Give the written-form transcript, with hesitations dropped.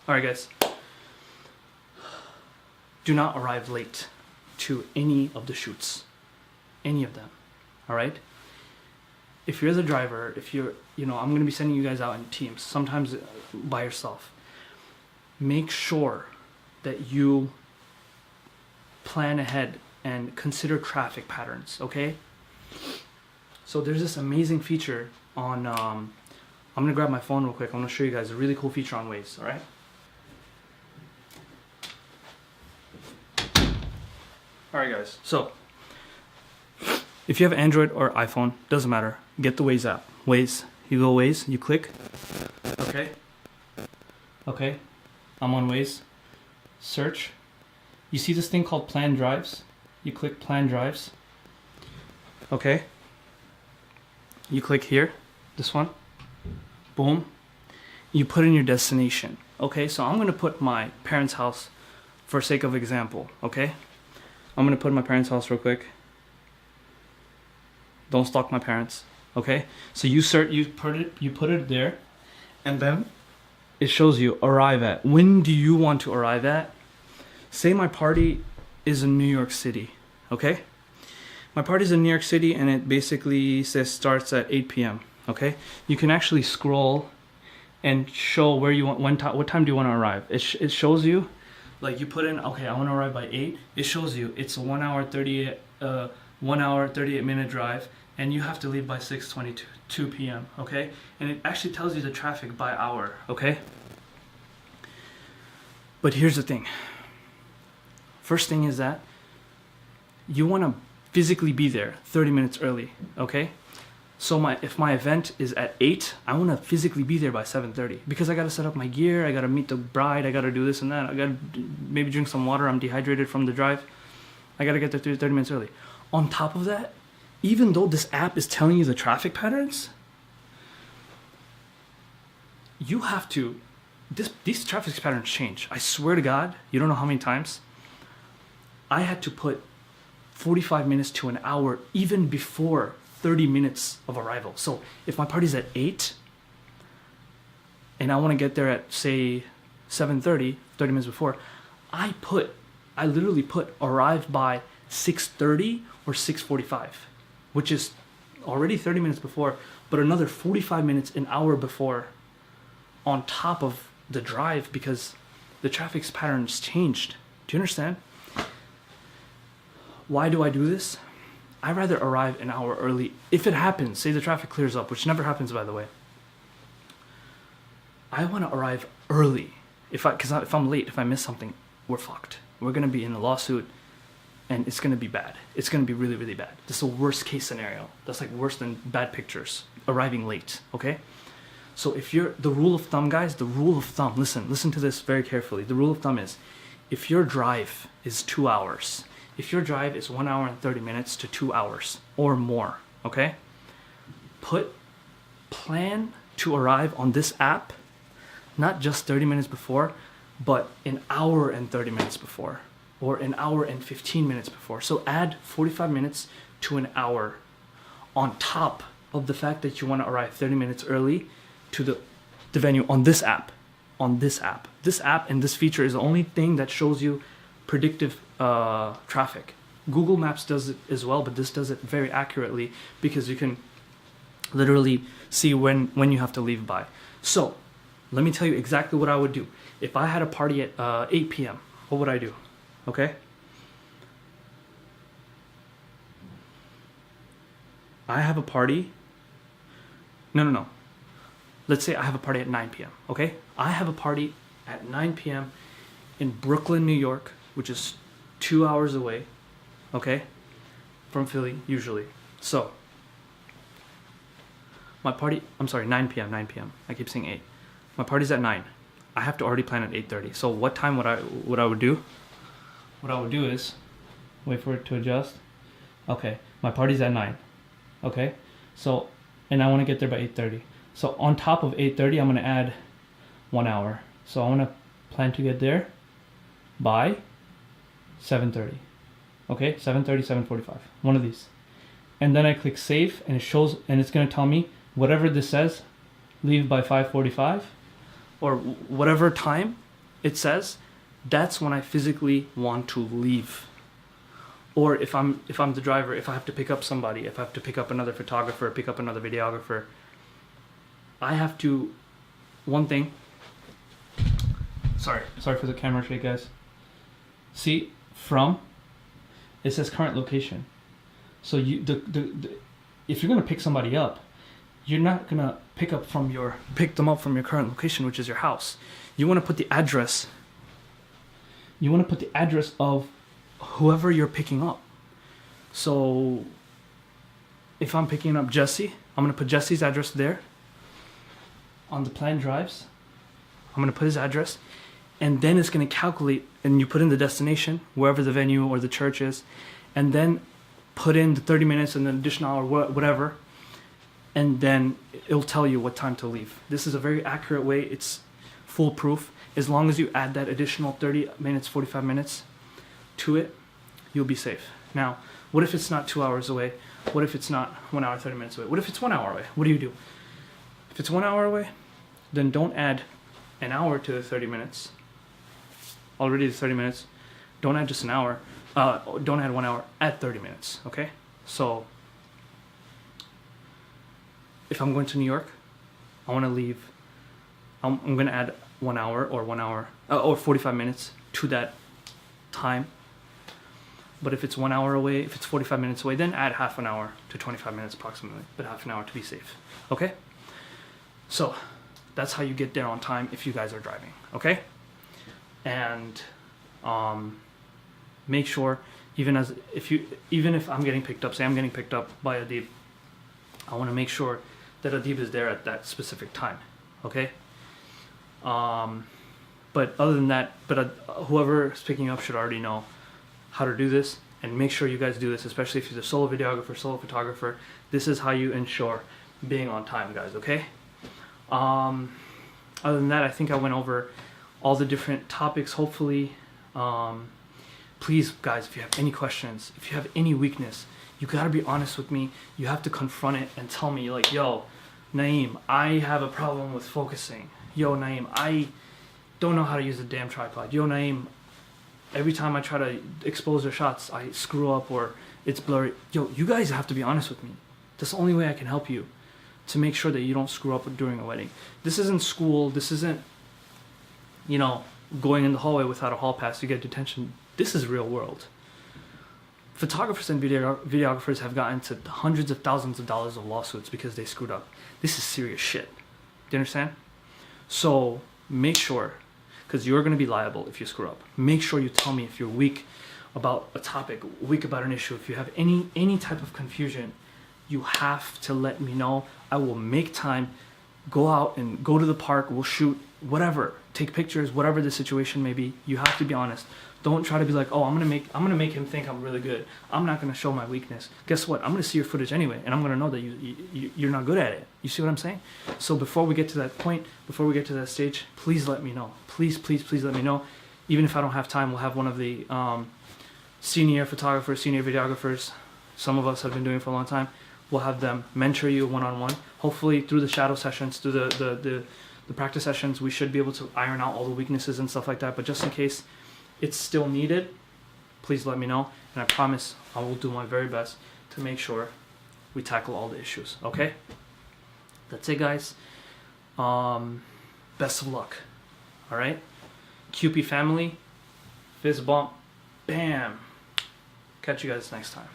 All right, guys. Do not arrive late to any of the shoots. Any of them. All right? If you're the driver, if you're, I'm going to be sending you guys out in teams, sometimes by yourself. Make sure that you plan ahead and consider traffic patterns, okay? So there's this amazing feature on, I'm going to grab my phone real quick. I'm going to show you guys a really cool feature on Waze, all right? All right, guys. So if you have Android or iPhone, doesn't matter. Get the Waze app. Waze. You go Waze. You click. Okay. Okay. I'm on Waze. Search. You see this thing called Plan Drives? You click Plan Drives. Okay. You click here. This one. Boom. You put in your destination. Okay. So I'm going to put my parents' house for sake of example. Okay. I'm going to put in my parents' house real quick. Don't stalk my parents, okay? So you put it there, and then it shows you arrive at. When do you want to arrive at? Say my party is in New York City, okay? My party's in New York City, and it basically says starts at 8 p.m., okay? You can actually scroll and show where you want, what time do you want to arrive. It shows you, like you put in, okay, I want to arrive by 8. It shows you it's a 1 hour 38 minute drive, and you have to leave by 6:22 p.m. okay? And it actually tells you the traffic by hour, okay? But here's the thing. First thing is that you want to physically be there 30 minutes early, okay? So if my event is at 8, I want to physically be there by 7:30 because I got to set up my gear, I got to meet the bride, I got to do this and that, I got to maybe drink some water, I'm dehydrated from the drive. I got to get there 30 minutes early. On top of that, even though this app is telling you the traffic patterns, you have to, these traffic patterns change. I swear to God, you don't know how many times I had to put 45 minutes to an hour even before 30 minutes of arrival. So if my party's at 8 and I want to get there at, say, 7:30, 30 minutes before, I literally put arrive by 6:30 or 6:45, which is already 30 minutes before, but another 45 minutes, an hour before on top of the drive because the traffic patterns changed. Do you understand? Why do I do this? I rather arrive an hour early. If it happens, say the traffic clears up, which never happens, by the way. I want to arrive early. Because if I'm late, if I miss something, we're fucked. We're going to be in a lawsuit, and it's going to be bad. It's going to be really, really bad. This is a worst case scenario. That's like worse than bad pictures, arriving late, okay? So if the rule of thumb, guys, the rule of thumb, listen to this very carefully. The rule of thumb is, if your drive is 2 hours, if your drive is 1 hour and 30 minutes to 2 hours or more, okay? Plan to arrive on this app, not just 30 minutes before, but an hour and 30 minutes before, or an hour and 15 minutes before. So add 45 minutes to an hour on top of the fact that you want to arrive 30 minutes early to the venue on this app. This app and this feature is the only thing that shows you predictive traffic. Google Maps does it as well, but this does it very accurately because you can literally see when you have to leave by. So let me tell you exactly what I would do. If I had a party at 8 p.m., what would I do? Okay? I have a party. No. Let's say I have a party at 9 p.m., okay? I have a party at 9 p.m. in Brooklyn, New York, which is 2 hours away, okay? From Philly, usually. So, my party, 9 p.m. I keep saying 8. My party's at 9. I have to already plan at 8:30. So what time what I would do? What I would do is, wait for it to adjust. Okay, my party's at 9. Okay, so, and I want to get there by 8:30. So on top of 8:30, I'm going to add 1 hour. So I want to plan to get there by 7:30. Okay, 7:30, 7:45. One of these. And then I click save, and it shows, and it's going to tell me whatever this says, leave by 5:45, or whatever time it says, that's when I physically want to leave. Or if I'm the driver, if I have to pick up somebody, if I have to pick up another photographer, pick up another videographer, I have to, one thing, sorry for the camera shake, guys. See, from, it says current location. So if you're gonna pick somebody up, you're not gonna pick them up from your current location, which is your house. You want to put the address. You want to put the address of whoever you're picking up. So if I'm picking up Jesse, I'm gonna put Jesse's address there. On the planned drives, I'm gonna put his address, and then it's gonna calculate, and you put in the destination, wherever the venue or the church is, and then put in the 30 minutes and an additional hour, whatever, and then it'll tell you what time to leave. This is a very accurate way. It's foolproof. As long as you add that additional 30 minutes, 45 minutes to it, you'll be safe. Now, what if it's not 2 hours away? What if it's not 1 hour, 30 minutes away? What if it's 1 hour away? What do you do? If it's 1 hour away, then don't add an hour to the 30 minutes. Already the 30 minutes. Don't add just an hour. Don't add 1 hour. Add 30 minutes, okay? So, if I'm going to New York, I want to leave. I'm going to add 1 hour or 45 minutes to that time. But if it's 1 hour away, if it's 45 minutes away, then add half an hour to 25 minutes approximately, but half an hour to be safe. Okay? So that's how you get there on time if you guys are driving. Okay? And make sure, even if I'm getting picked up, say I'm getting picked up by Adib, I want to make sure that Adib is there at that specific time. Okay? But other than that, whoever is picking up should already know how to do this, and make sure you guys do this, especially if you're the solo videographer, solo photographer. This is how you ensure being on time, guys, okay? Other than that, I think I went over all the different topics, hopefully. Please, guys, if you have any questions, if you have any weakness, you gotta be honest with me. You have to confront it and tell me, like, yo, Naeem, I have a problem with focusing. Yo, Naeem, I don't know how to use a damn tripod. Yo, Naeem, every time I try to expose their shots, I screw up or it's blurry. Yo, you guys have to be honest with me. That's the only way I can help you to make sure that you don't screw up during a wedding. This isn't school. This isn't, going in the hallway without a hall pass, you get detention. This is real world. Photographers and videographers have gotten to hundreds of thousands of dollars of lawsuits because they screwed up. This is serious shit. Do you understand? So make sure, because you're going to be liable if you screw up. Make sure you tell me if you're weak about a topic, weak about an issue. If you have any type of confusion, you have to let me know. I will make time, go out and go to the park, we'll shoot, whatever, take pictures, whatever the situation may be. You have to be honest. Don't try to be like, oh, I'm gonna make him think I'm really good. I'm not gonna show my weakness. Guess what? I'm gonna see your footage anyway, and I'm gonna know that you're not good at it. You see what I'm saying? So before we get to that point, before we get to that stage, please let me know. Please let me know. Even if I don't have time, we'll have one of the senior photographers, senior videographers. Some of us have been doing it for a long time. We'll have them mentor you one-on-one. Hopefully through the shadow sessions, through the practice sessions, we should be able to iron out all the weaknesses and stuff like that. But just in case it's still needed, please let me know, and I promise I will do my very best to make sure we tackle all the issues. Okay? That's it, guys. Best of luck. All right? QP family, fist bump, bam. Catch you guys next time.